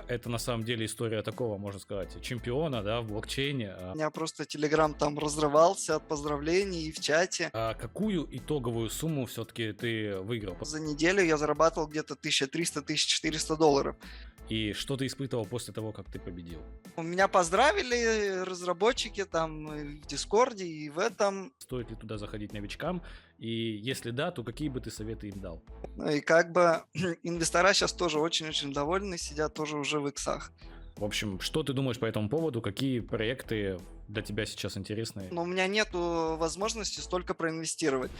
Это на самом деле история такого, можно сказать, чемпиона, да, в блокчейне. У меня просто Телеграм там разрывался от поздравлений и в чате. А какую итоговую сумму все-таки ты выиграл? За неделю я зарабатывал где-то 1300-1400 долларов. И что ты испытывал после того, как ты победил? Меня поздравили разработчики там и в Дискорде, и в этом. Стоит ли туда заходить новичкам? И если да, то какие бы ты советы им дал? Ну и как бы инвестора сейчас тоже очень-очень довольны, сидят тоже уже в иксах. В общем, что ты думаешь по этому поводу? Какие проекты для тебя сейчас интересны? Но у меня нету возможности столько проинвестировать.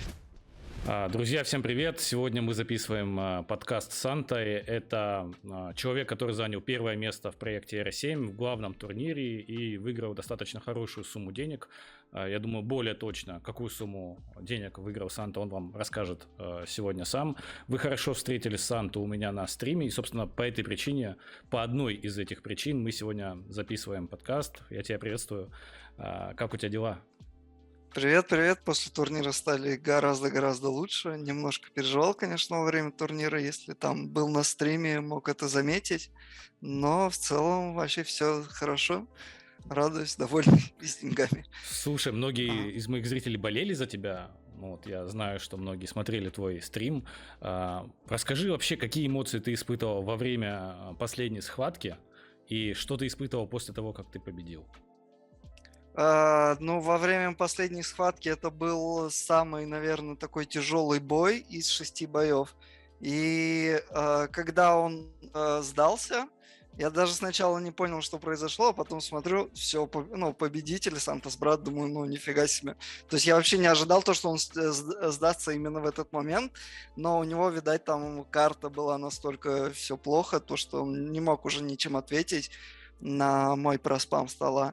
Друзья, всем привет! Сегодня мы записываем подкаст с Антой. Это человек, который занял первое место в проекте R7 в главном турнире и выиграл достаточно хорошую сумму денег. Я думаю, более точно, какую сумму денег выиграл Санта, он вам расскажет сегодня сам. Вы хорошо встретили Санту у меня на стриме, и, собственно, по этой причине, по одной из этих причин мы сегодня записываем подкаст. Я тебя приветствую. Как у тебя дела? Привет. После турнира стали гораздо лучше. Немножко переживал, конечно, во время турнира. Если там был на стриме, мог это заметить. Но в целом вообще все хорошо. Радуюсь, довольный и с деньгами. Слушай, Ага. многие из моих зрителей болели за тебя. Вот, я знаю, что многие смотрели твой стрим. Расскажи вообще, какие эмоции ты испытывал во время последней схватки и что ты испытывал после того, как ты победил. Ну, во время последней схватки это был самый, наверное, такой тяжелый бой из 6 боев. И когда он сдался, я даже сначала не понял, что произошло, а потом смотрю, все, победитель, Сантос брат, думаю, ну, нифига себе. То есть я вообще не ожидал то, что он сдастся именно в этот момент, но у него, видать, там карта была настолько все плохо, то, что он не мог уже ничем ответить на мой проспам стола.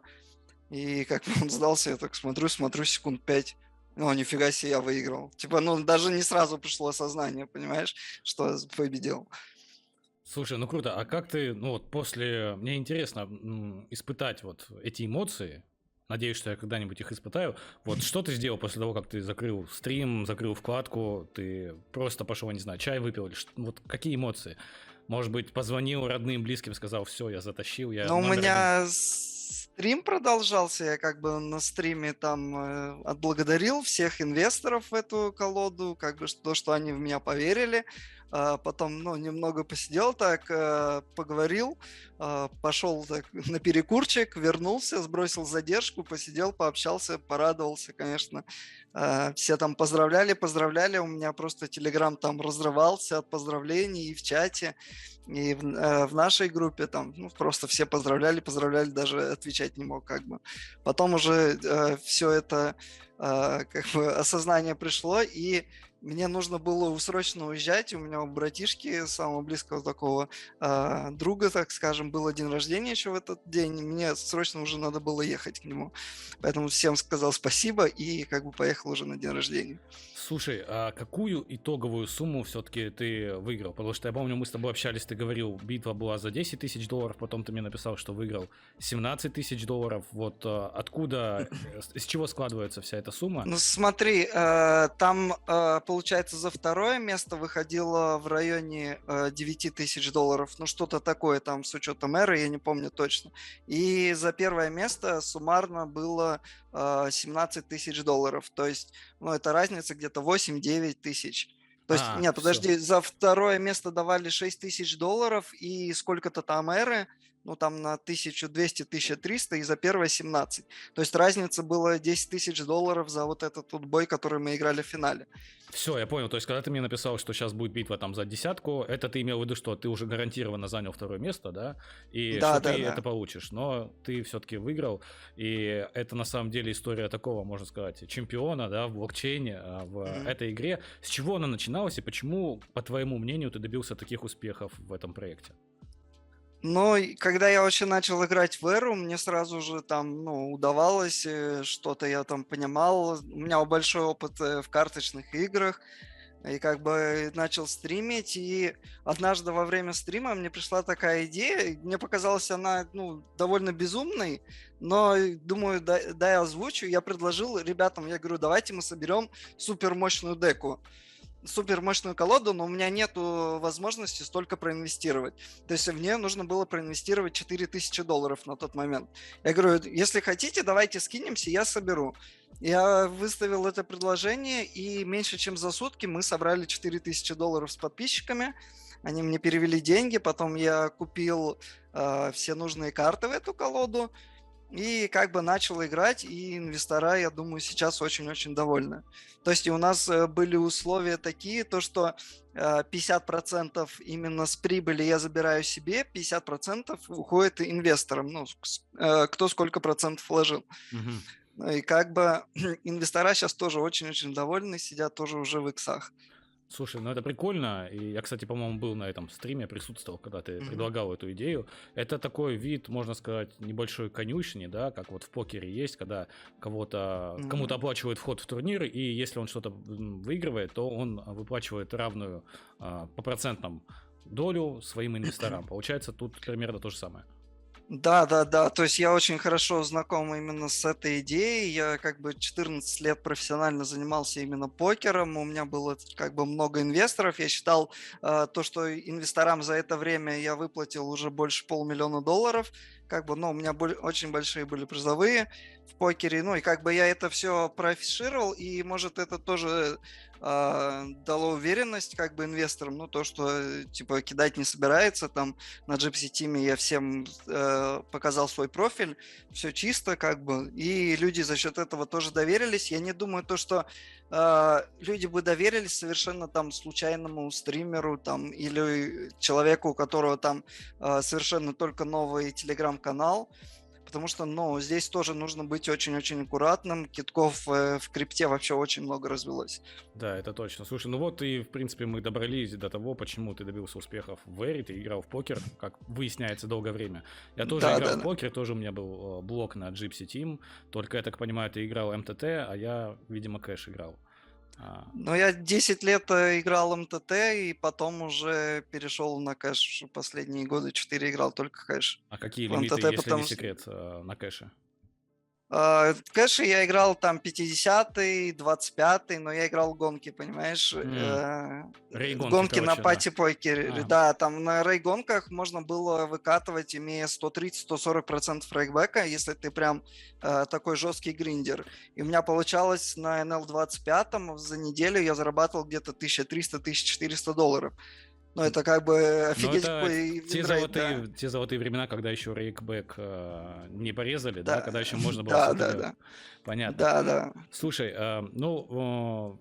И как он сдался, я так смотрю секунд 5. Ну, нифига себе, я выиграл. Типа, ну, даже не сразу пришло осознание, понимаешь, что победил. Слушай, ну круто, а как ты, ну вот после, мне интересно испытать вот эти эмоции, надеюсь, что я когда-нибудь их испытаю, вот что ты сделал после того, как ты закрыл стрим, закрыл вкладку, ты просто пошел, не знаю, чай выпил, или вот какие эмоции? Может быть, позвонил родным, близким, сказал, все, я затащил, я Но у номер один. меня стрим продолжался, я как бы на стриме там отблагодарил всех инвесторов в эту колоду, как бы то, что они в меня поверили. Потом, ну, немного посидел так, поговорил, пошел так на перекурчик, вернулся, сбросил задержку, посидел, пообщался, порадовался, конечно. Все там поздравляли, у меня просто Телеграм там разрывался от поздравлений и в чате. И в нашей группе там ну, просто все поздравляли, даже отвечать не мог как бы. Потом уже все это как бы осознание пришло, и мне нужно было срочно уезжать. У меня у братишки, самого близкого такого друга, так скажем, был день рождения еще в этот день. И мне срочно уже надо было ехать к нему. Поэтому всем сказал спасибо и как бы поехал уже на день рождения. Слушай, а какую итоговую сумму все-таки ты выиграл? Потому что я помню, мы с тобой общались, ты говорил, битва была за 10 тысяч долларов, потом ты мне написал, что выиграл 17 тысяч долларов. Вот откуда, из чего складывается вся эта сумма? Ну смотри, там, получается, за второе место выходило в районе 9 тысяч долларов, ну что-то такое там с учетом эры, я не помню точно. И за первое место суммарно было 17 тысяч долларов, то есть, ну это разница где-то 8-9 тысяч. То есть, нет, Все. подожди, за второе место давали 6 тысяч долларов и сколько-то там эры, ну там на 1200-1300 и за первое 17. То есть разница была 10 тысяч долларов за вот этот вот бой, который мы играли в финале. Все, я понял. То есть, когда ты мне написал, что сейчас будет битва там за десятку, это ты имел в виду, что ты уже гарантированно занял второе место, да? И что Да, да, ты это да. получишь. Но ты все-таки выиграл. И это на самом деле история такого, можно сказать, чемпиона, да, в блокчейне, в Мгм. этой игре. С чего она начиналась и почему, по твоему мнению, ты добился таких успехов в этом проекте? Но и когда я вообще начал играть в Эру, мне сразу же там, ну, удавалось, что-то я там понимал. У меня большой опыт в карточных играх. И как бы начал стримить, и однажды во время стрима мне пришла такая идея, и мне показалась она, ну, довольно безумной, но думаю, дай озвучу. Я предложил ребятам, я говорю, давайте мы соберем супер мощную деку. супер мощную колоду, но у меня нету возможности столько проинвестировать. То есть в нее нужно было проинвестировать $4000 на тот момент. Я говорю, если хотите, давайте скинемся, я соберу. Я выставил это предложение, и меньше чем за сутки мы собрали $4000 с подписчиками. Они мне перевели деньги, потом я купил все нужные карты в эту колоду, и как бы начал играть, и инвестора, я думаю, сейчас очень-очень довольны. То есть и у нас были условия такие, то что 50% именно с прибыли я забираю себе, 50% уходит инвесторам, ну, кто сколько процентов вложил. Мгм. Ну и как бы инвестора сейчас тоже очень-очень довольны, сидят тоже уже в иксах. Слушай, ну это прикольно. И я, кстати, по-моему, был на этом стриме, присутствовал, когда ты Мгм. предлагал эту идею. Это такой вид, можно сказать, небольшой конюшни, да, как вот в покере есть, когда кому-то Мгм. оплачивают вход в турнир, и если он что-то выигрывает, то он выплачивает равную по процентам долю своим инвесторам. Получается, тут примерно то же самое. Да, да, да. То есть я очень хорошо знаком именно с этой идеей. Я как бы 14 лет профессионально занимался именно покером. У меня было как бы много инвесторов. Я считал то, что инвесторам за это время я выплатил уже больше $500 000. Как бы, ну, у меня очень большие были призовые в покере. Ну, и как бы я это все профишировал, и, может, это тоже дало уверенность как бы инвесторам, ну, то, что, типа, кидать не собирается, там, на Gypsy Team я всем показал свой профиль, все чисто как бы, и люди за счет этого тоже доверились. Я не думаю то, что люди бы доверились совершенно там случайному стримеру там или человеку, у которого там совершенно только новый телеграм-канал, потому что, ну, здесь тоже нужно быть очень-очень аккуратным. Китков в крипте вообще очень много развелось. Да, это точно. Слушай, ну вот и, в принципе, мы добрались до того, почему ты добился успехов в Эри, ты играл в покер, как выясняется, долгое время. Я тоже Да, играл да, в да. покер, тоже у меня был блок на Gypsy Team, только, я так понимаю, ты играл МТТ, а я, видимо, кэш играл. А, Но я 10 лет играл МТТ, и потом уже перешел на кэш. Последние года 4 играл только кэш а какие в лимиты, МТТ, если не потому что секрет, на кэше? в кэше я играл там 50-й, 25-й, но я играл гонки, понимаешь? Рейгонки, Гонки на короче, да. пати-покере. А, Да, там на рейгонках можно было выкатывать, имея 130-140% рейкбека, если ты прям такой жесткий гриндер. И у меня получалось на NL25 за неделю я зарабатывал где-то $1300-1400. Ну, это как бы ну офигеть это какой винрейт, да. те золотые времена, когда еще рейкбэк не порезали, да, когда Да, еще можно было да, сотый да, делать. да. Понятно. Да, да. Слушай,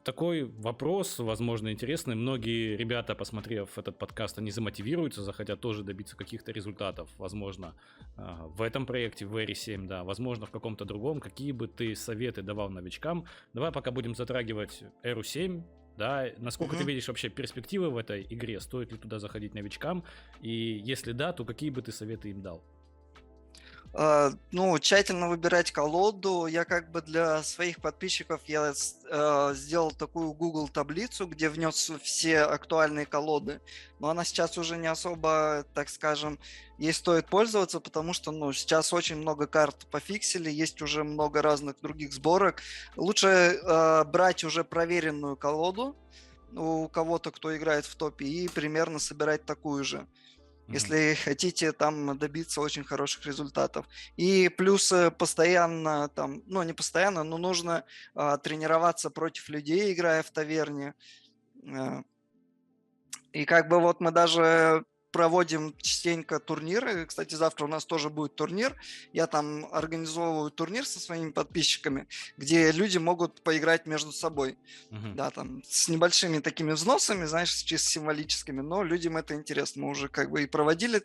такой вопрос, возможно, интересный. Многие ребята, посмотрев этот подкаст, они замотивируются, захотят тоже добиться каких-то результатов, возможно, в этом проекте, в Эри 7, да, возможно, в каком-то другом. Какие бы ты советы давал новичкам? Давай пока будем затрагивать Эру 7, да, насколько ты Мгм. видишь вообще перспективы в этой игре? Стоит ли туда заходить новичкам? И если да, то какие бы ты советы им дал? Ну, тщательно выбирать колоду. Я как бы для своих подписчиков я сделал такую Google таблицу, где внес все актуальные колоды. Но она сейчас уже не особо, так скажем, ей стоит пользоваться, потому что, ну, сейчас очень много карт пофиксили, есть уже много разных других сборок. Лучше брать уже проверенную колоду у кого-то, кто играет в топе, и примерно собирать такую же, Мгм. если хотите там добиться очень хороших результатов. И плюс постоянно там, ну не постоянно, но нужно тренироваться против людей, играя в таверне. Э, и как бы вот мы даже проводим частенько турниры. Кстати, завтра у нас тоже будет турнир. Я там организовываю турнир со своими подписчиками, где люди могут поиграть между собой. Мгм. Да, там с небольшими такими взносами, знаешь, чисто символическими, но людям это интересно. Мы уже как бы и проводили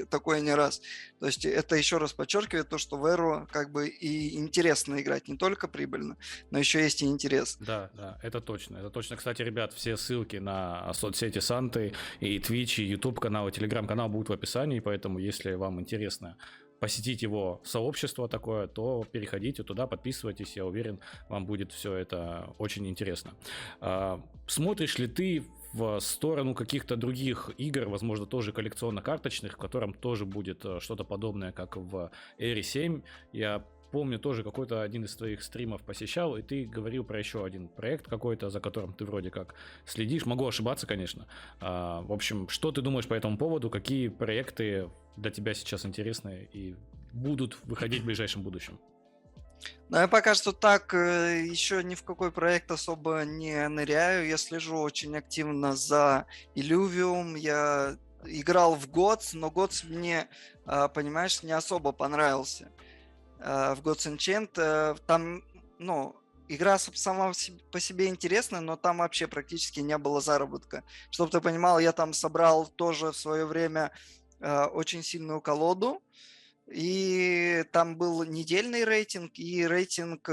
такое не раз. То есть это еще раз подчеркивает то, что в Эру как бы и интересно играть, не только прибыльно, но еще есть и интерес. Да, да, это точно. Это точно. Кстати, ребят, все ссылки на соцсети Санты и Twitch, и YouTube канал, и Telegram канал будут в описании, поэтому если вам интересно посетить его сообщество такое, то переходите туда, подписывайтесь, я уверен, вам будет все это очень интересно. Смотришь ли ты в сторону каких-то других игр, возможно, тоже коллекционно-карточных, в котором тоже будет что-то подобное, как в Эри 7? Я помню, тоже какой-то один из твоих стримов посещал, и ты говорил про еще один проект какой-то, за которым ты вроде как следишь. Могу ошибаться, конечно. В общем, что ты думаешь по этому поводу? Какие проекты для тебя сейчас интересны и будут выходить в ближайшем будущем? Но я пока что так еще ни в какой проект особо не ныряю. Я слежу очень активно за Illuvium. Я играл в GOTS, но GOTS мне, понимаешь, не особо понравился. В Gods Unchained там, ну, игра сама по себе интересная, но там вообще практически не было заработка. Чтобы ты понимал, я там собрал тоже в свое время очень сильную колоду, и там был недельный рейтинг и рейтинг,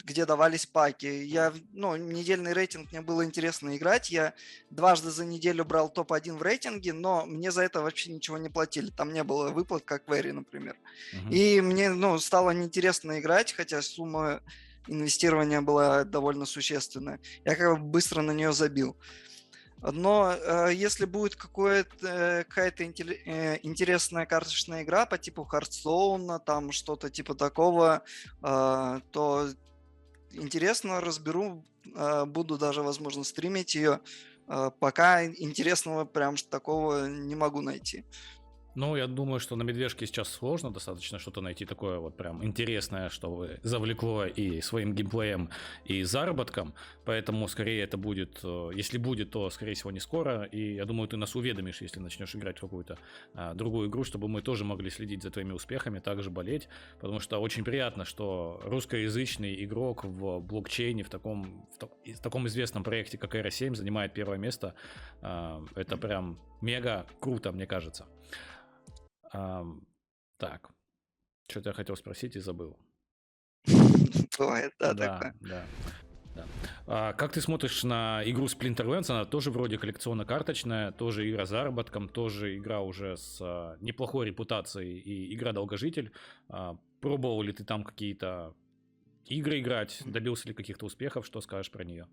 где давались паки. Недельный рейтинг мне было интересно играть. Я дважды за неделю брал топ-1 в рейтинге, но мне за это вообще ничего не платили. Там не было выплат, как в Эри, например. И мне, стало неинтересно играть, хотя сумма инвестирования была довольно существенная. Я как бы быстро на нее забил. Но если будет какая-то интересная карточная игра по типу Hearthstone, там что-то типа такого, то интересно разберу, буду даже, возможно, стримить ее. Пока интересного прям такого не могу найти. Ну, я думаю, что на медвежке сейчас сложно достаточно что-то найти такое вот прям интересное, чтобы завлекло и своим геймплеем, и заработком. Поэтому скорее это будет, если будет, то скорее всего не скоро. И я думаю, ты нас уведомишь, если начнешь играть в какую-то другую игру, чтобы мы тоже могли следить за твоими успехами, также болеть. Потому что очень приятно, что русскоязычный игрок в блокчейне в таком известном проекте, как Era 7, занимает первое место. Это прям мега круто, мне кажется. Так, что-то я хотел спросить и забыл. Бывает, да, такое. Да. Как ты смотришь на игру Splinterlands? Она тоже вроде коллекционно-карточная, тоже игра с заработком, тоже игра уже с неплохой репутацией и игра долгожитель. Пробовал ли ты там какие-то игры играть? Добился ли каких-то успехов? Что скажешь про нее?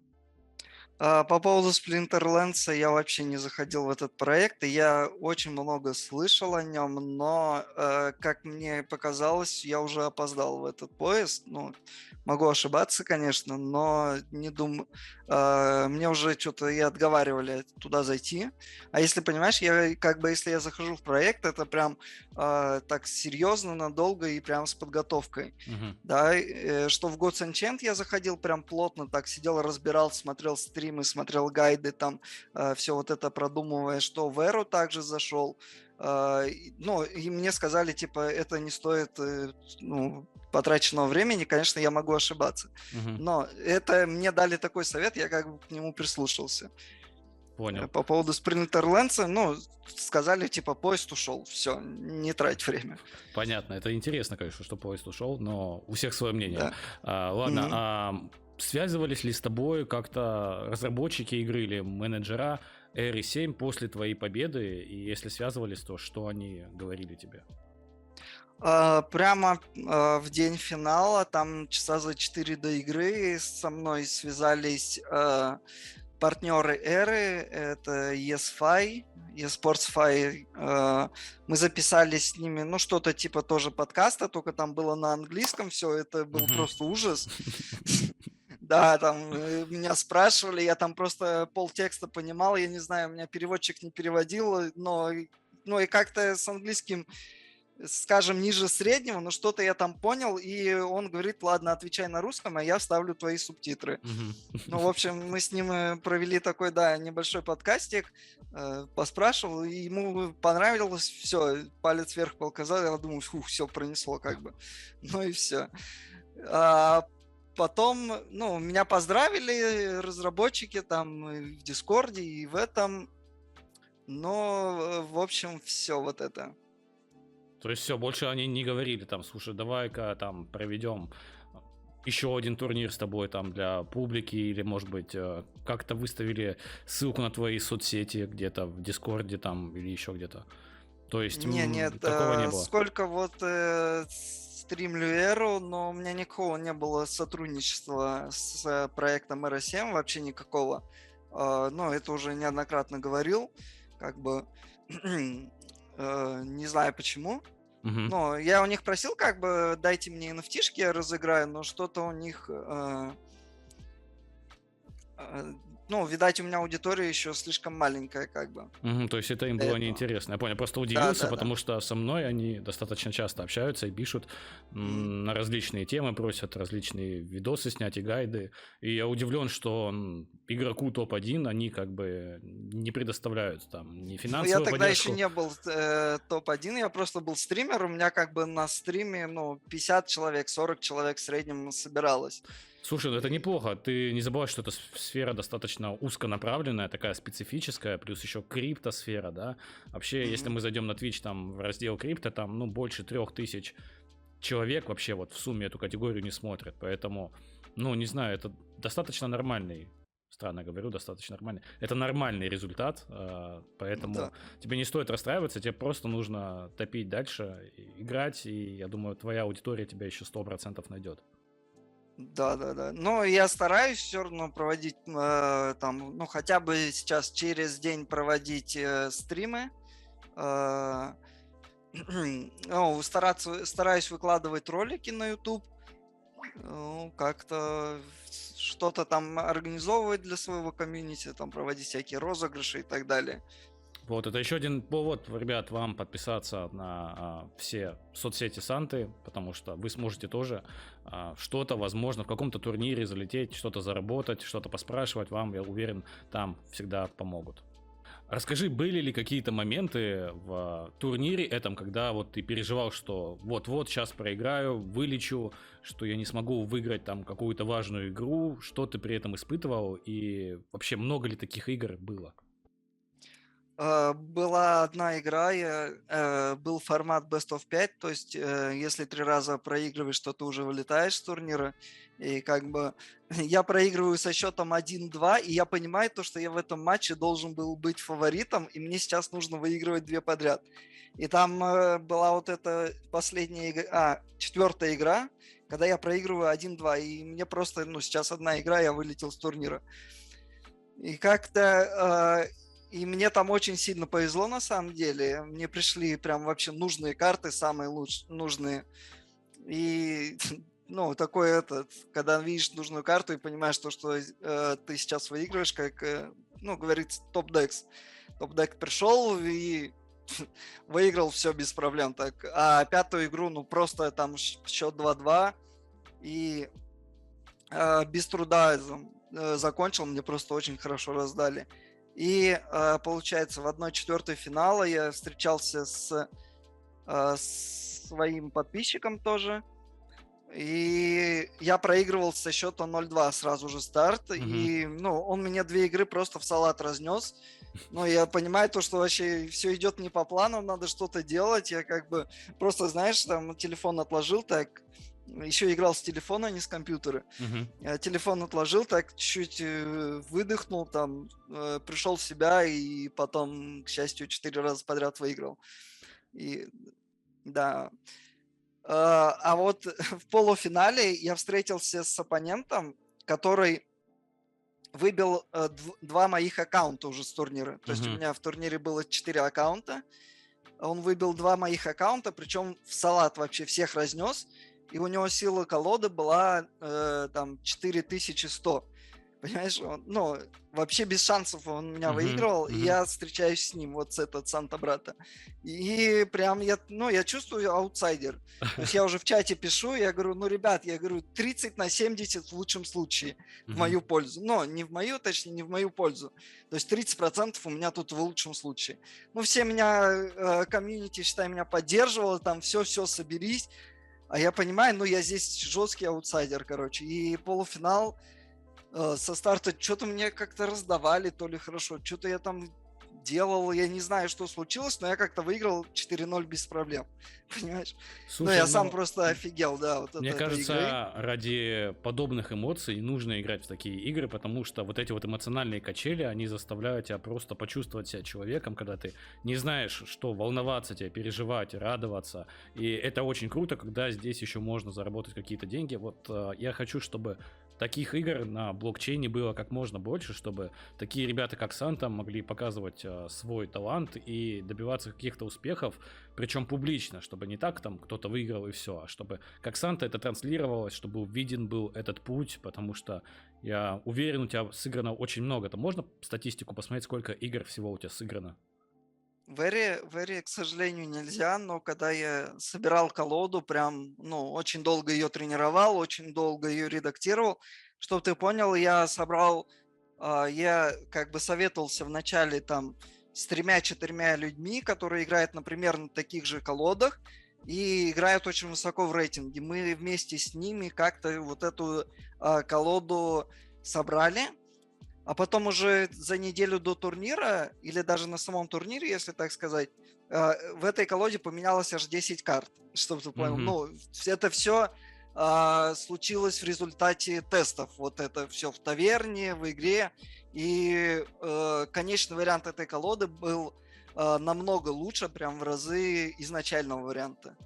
По поводу Splinterlands я вообще не заходил в этот проект, и я очень много слышал о нем, но, как мне показалось, я уже опоздал в этот поезд. Могу ошибаться, конечно, но не думаю. Мне уже что-то и отговаривали туда зайти. А если понимаешь, если я захожу в проект, это прям так серьезно, надолго и прям с подготовкой. Да, что в Gods Unchained я заходил прям плотно, так сидел, разбирал, смотрел стримы, смотрел гайды, там все вот это продумывая, что в Эру также зашел. И мне сказали, типа, это не стоит потраченного времени, конечно, я могу ошибаться. Но это мне дали такой совет, я как бы к нему прислушался. Понял. По поводу Splinterlands, сказали, типа, поезд ушел, все, не трать время. Понятно, это интересно, конечно, что поезд ушел, но у всех свое мнение. Да. Ладно, связывались ли с тобой как-то разработчики игры или менеджера Эри 7 после твоей победы? И если связывались, то что они говорили тебе? Прямо в день финала, там часа за 4 до игры, со мной связались партнеры Эры, это ESFi, eSportsFi. Мы записали с ними, что-то типа тоже подкаста, только там было на английском все, это был просто ужас. Да, там меня спрашивали, я там просто полтекста понимал, я не знаю, у меня переводчик не переводил, но и как-то с английским, скажем, ниже среднего, но что-то я там понял, и он говорит, ладно, отвечай на русском, а я вставлю твои субтитры. В общем, мы с ним провели такой, небольшой подкастик, поспрашивал, и ему понравилось, все, палец вверх показал, я думаю, все, пронесло как бы, и все. Потом, меня поздравили разработчики там и в Дискорде, и в этом, но, в общем, все вот это. То есть все, больше они не говорили там, слушай, давай-ка там проведем еще один турнир с тобой там для публики, или, может быть, как-то выставили ссылку на твои соцсети где-то в Дискорде там или еще где-то. То есть нет, такого не было. Сколько стримлю Эру, но у меня никакого не было сотрудничества с проектом Era 7, вообще никакого. Это уже неоднократно говорил, как бы не знаю почему. Мгм. Ну, я у них просил, как бы, дайте мне NFT-шки, я разыграю, но что-то у них, э, ну, видать, у меня аудитория еще слишком маленькая, как бы, Мгм, то есть это им для было этого. неинтересно. Я понял, я просто удивился, Да-да-да. потому что со мной они достаточно часто общаются и пишут М. на различные темы, просят различные видосы снять и гайды. И я удивлен, что игроку топ-1 они как бы не предоставляют там ни Ну, я финансовую тогда еще поддержку. не был топ-1, я просто был стример, у меня как бы на стриме, ну, 50 человек, 40 человек в среднем собиралось. Слушай, ну это И- неплохо. Ты не забывай, что эта сфера достаточно узконаправленная, такая специфическая, плюс еще криптосфера, да. Вообще, если Мгм. мы зайдем на Twitch, там в раздел крипто, там, ну, больше 3000 человек вообще вот в сумме эту категорию не смотрят. Поэтому, ну, не знаю, это достаточно нормальный, странно говорю, достаточно нормальный. Это нормальный результат, Да. поэтому тебе не стоит расстраиваться, тебе просто нужно топить дальше, играть, и я думаю, твоя аудитория тебя еще 100% найдет. Да-да-да. Но я стараюсь все равно проводить, там, ну, хотя бы сейчас через день проводить, стримы. Э, ну, стараюсь выкладывать ролики на YouTube, ну, как-то что-то там организовывать для своего комьюнити, там проводить всякие розыгрыши и так далее. Вот, это еще один повод, ребят, вам подписаться на все соцсети Санты, потому что вы сможете тоже что-то, возможно, в каком-то турнире залететь, что-то заработать, что-то поспрашивать, вам, я уверен, там всегда помогут. Расскажи, были ли какие-то моменты в турнире этом, когда вот ты переживал, что вот-вот сейчас проиграю, вылечу, что я не смогу выиграть там какую-то важную игру, что ты при этом испытывал и вообще много ли таких игр было? Была одна игра, был формат Best of 5, то есть, если 3 раза проигрываешь, то ты уже вылетаешь с турнира. И как бы я проигрываю со счетом 1-2, и я понимаю то, что я в этом матче должен был быть фаворитом, и мне сейчас нужно выигрывать 2 подряд. И там, была вот эта последняя четвертая игра, когда я проигрываю 1-2, и мне просто, ну, сейчас одна игра, я вылетел с турнира. И как-то, и мне там очень сильно повезло на самом деле. Мне пришли прям вообще нужные карты, самые нужные. И, ну, такой этот, когда видишь нужную карту и понимаешь то, что ты сейчас выигрываешь, как, ну, говорится, топ-декс. Топ-дек пришел и выиграл все без проблем. Так. А пятую игру, ну, просто там счет 2-2. И без труда закончил, мне просто очень хорошо раздали. И получается, в 1/4 финала я встречался с своим подписчиком тоже. И я проигрывал со счета 0-2 сразу же старт. Мгм. И, ну, он мне 2 игры просто в салат разнес. Но я понимаю то, что вообще все идет не по плану, надо что-то делать. Я как бы просто, знаешь, там телефон отложил так, еще играл с телефона, а не с компьютера. Мгм. Я телефон отложил, так чуть-чуть выдохнул, там пришел в себя и потом, к счастью, 4 раза подряд выиграл. И да. А вот в полуфинале я встретился с оппонентом, который выбил 2 моих аккаунта уже с турнира. То есть у Мгм. меня в турнире было 4 аккаунта. Он выбил 2 моих аккаунта, причем в салат вообще всех разнес. И у него сила колоды была там 4100. Понимаешь, ну, вообще без шансов он меня Мгм. выигрывал, и Мгм. я встречаюсь с ним, вот с этот Санта-брата. И прям я, ну, я чувствую аутсайдер. То есть я уже в чате пишу, я говорю, ну, ребят, я говорю, 30/70 в лучшем случае в Мгм. мою пользу. Но не в мою, точнее, не в мою пользу. То есть 30% у меня тут в лучшем случае. Ну, все меня, комьюнити, считай, меня поддерживало, там, все, соберись. А я понимаю, ну, я здесь жесткий аутсайдер, короче. И полуфинал, со старта что-то мне как-то раздавали, то ли хорошо, что-то я там делал, я не знаю, что случилось, но я как-то выиграл 4-0 без проблем, понимаешь? Ну, Слушай, я сам ну, просто офигел, да, вот от мне этой игры. кажется, ради подобных эмоций нужно играть в такие игры, потому что вот эти вот эмоциональные качели, они заставляют тебя просто почувствовать себя человеком, когда ты не знаешь, что волноваться тебе, переживать, радоваться. И это очень круто, когда здесь еще можно заработать какие-то деньги. Вот я хочу, чтобы таких игр на блокчейне было как можно больше, чтобы такие ребята, как Санта, могли показывать свой талант и добиваться каких-то успехов, причем публично, чтобы не так там кто-то выиграл и все, а чтобы как Санта это транслировалось, чтобы виден был этот путь, потому что я уверен, у тебя сыграно очень много. Там можно статистику посмотреть, сколько игр всего у тебя сыграно? Very, к сожалению, нельзя, но когда я собирал колоду, прям, ну, очень долго ее тренировал, очень долго ее редактировал. Чтобы ты понял, я как бы советовался вначале там с 3-4 людьми, которые играют, например, на таких же колодах и играют очень высоко в рейтинге. Мы вместе с ними как-то вот эту колоду собрали, а потом уже за неделю до турнира, или даже на самом турнире, если так сказать, в этой колоде поменялось аж 10 карт, чтобы ты понял. Мгм. Ну, это все случилось в результате тестов. Вот это все в таверне, в игре. И конечный вариант этой колоды был намного лучше, прям в разы изначального варианта.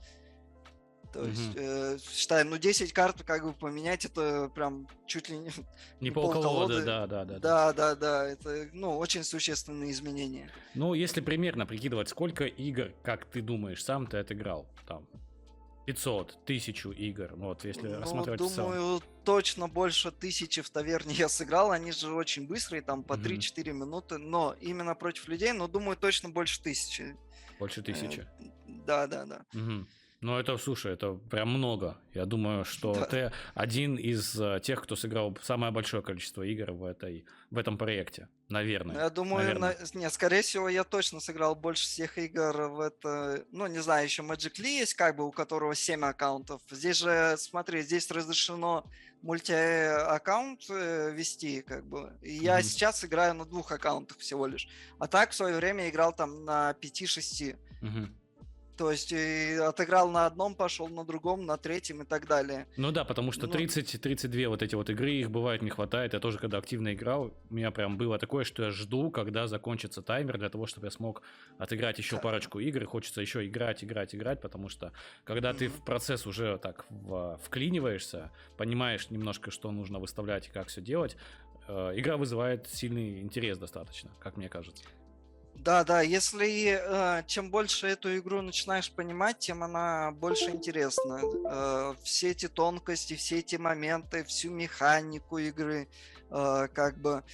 То есть, Мгм. считай, ну 10 карт как бы поменять, это прям чуть ли не, Не не полколоды, полколоды. да, да, да, да. Да, да, да, это, ну, очень существенные изменения. Ну, если примерно прикидывать, сколько игр, как ты думаешь, сам ты отыграл? Там 500, 1000 игр, ну вот если Ну, рассматривать в целом. думаю, точно больше 1000 в таверне я сыграл, они же очень быстрые, там по Мгм. 3-4 минуты, но именно против людей, ну, думаю, точно больше 1000. Больше Э, 1000. Да, да, да, Мгм. Ну, это, слушай, это прям много. Я думаю, что да. ты один из тех, кто сыграл самое большое количество игр в этом проекте. Ну, Наверное. я думаю, Наверное. не, скорее всего, я точно сыграл больше всех игр в это. Ну, не знаю, еще Magic Lee есть, как бы, у которого 7 аккаунтов. Здесь же, смотри, здесь разрешено мульти-аккаунт вести, как бы. И я Мгм. сейчас играю на 2 аккаунтах всего лишь. А так в свое время играл там на 5-6. Мгм. То есть и отыграл на одном, пошел на другом, на третьем и так далее. Ну да, потому что Ну, 30-32 вот эти вот игры, их бывает не хватает. Я тоже, когда активно играл, у меня прям было такое, что я жду, когда закончится таймер, для того, чтобы я смог отыграть еще ка- парочку игр. И хочется еще играть, потому что когда ты мгм. в процесс уже так вклиниваешься, понимаешь немножко, что нужно выставлять и как все делать, игра вызывает сильный интерес достаточно, как мне кажется. Да, да, если чем больше эту игру начинаешь понимать, тем она больше интересна. Все эти тонкости, все эти моменты, всю механику игры, как бы,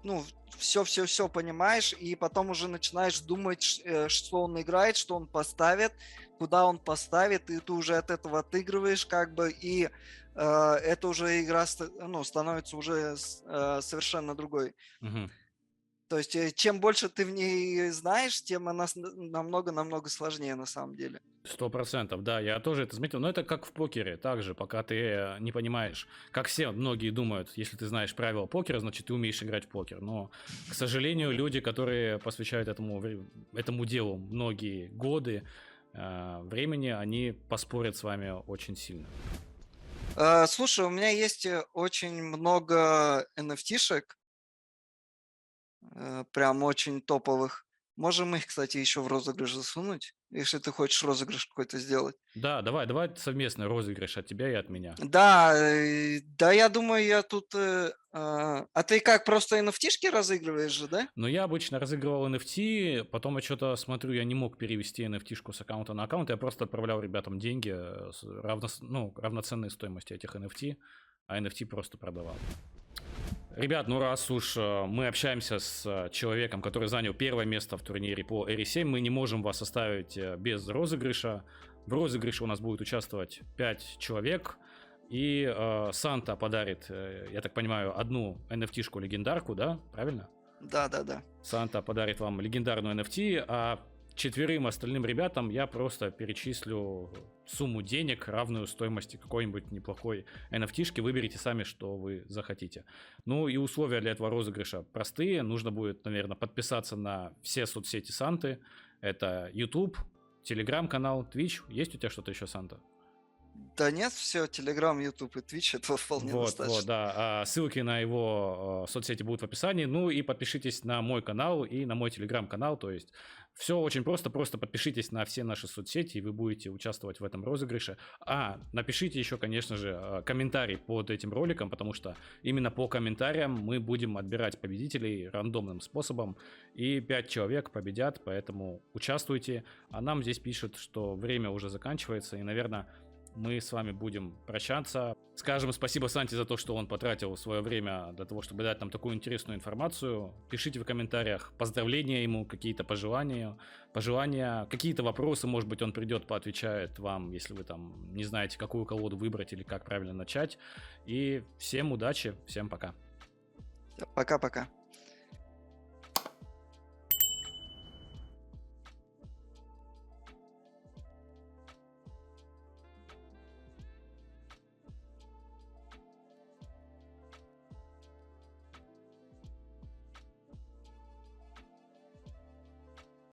ну, все понимаешь, и потом уже начинаешь думать, что он играет, что он поставит, куда он поставит, и ты уже от этого отыгрываешь, как бы, и это уже игра ну, становится уже совершенно другой. Мгм. То есть, чем больше ты в ней знаешь, тем она намного-намного сложнее на самом деле. 100%, да, я тоже это заметил. Но это как в покере, также, пока ты не понимаешь, как все многие думают, если ты знаешь правила покера, значит, ты умеешь играть в покер. Но, к сожалению, люди, которые посвящают этому делу многие годы времени, они поспорят с вами очень сильно. Слушай, у меня есть очень много NFT-шек, прям очень топовых. Можем их, кстати, еще в розыгрыш засунуть, если ты хочешь розыгрыш какой-то сделать. Да, давай совместный розыгрыш от тебя и от меня. Да, да, я думаю, я тут... А ты как, просто NFT-шки разыгрываешь же, да? Но я обычно разыгрывал NFT, потом я что-то смотрю, я не мог перевести NFT-шку с аккаунта на аккаунт, я просто отправлял ребятам деньги равноценной стоимости этих NFT, а NFT просто продавал. Ребят, ну раз уж мы общаемся с человеком, который занял первое место в турнире по RE7, мы не можем вас оставить без розыгрыша. В розыгрыше у нас будет участвовать 5 человек, и Санта подарит, я так понимаю, одну NFT-шку легендарку, да? Правильно? Да, да, да. Санта подарит вам легендарную NFT, а 4 остальным ребятам я просто перечислю сумму денег, равную стоимости какой-нибудь неплохой NFT-шки. Выберите сами, что вы захотите. Ну и условия для этого розыгрыша простые. Нужно будет, наверное, подписаться на все соцсети Санты. Это YouTube, Telegram-канал, Twitch. Есть у тебя что-то еще, Санта? Да нет, все, Telegram, YouTube и Twitch этого вполне Вот, достаточно. да. Ссылки на его соцсети будут в описании. Ну и подпишитесь на мой канал и на мой телеграм-канал. То есть все очень просто. Просто подпишитесь на все наши соцсети, и вы будете участвовать в этом розыгрыше. Напишите еще, конечно же, комментарий под этим роликом, потому что именно по комментариям мы будем отбирать победителей рандомным способом. И 5 человек победят, поэтому участвуйте. А нам здесь пишут, что время уже заканчивается, и, наверное, мы с вами будем прощаться. Скажем спасибо Санте за то, что он потратил свое время для того, чтобы дать нам такую интересную информацию. Пишите в комментариях поздравления ему, какие-то пожелания, какие-то вопросы, может быть, он придет, поотвечает вам, если вы там не знаете, какую колоду выбрать или как правильно начать. И всем удачи, всем пока. Пока-пока.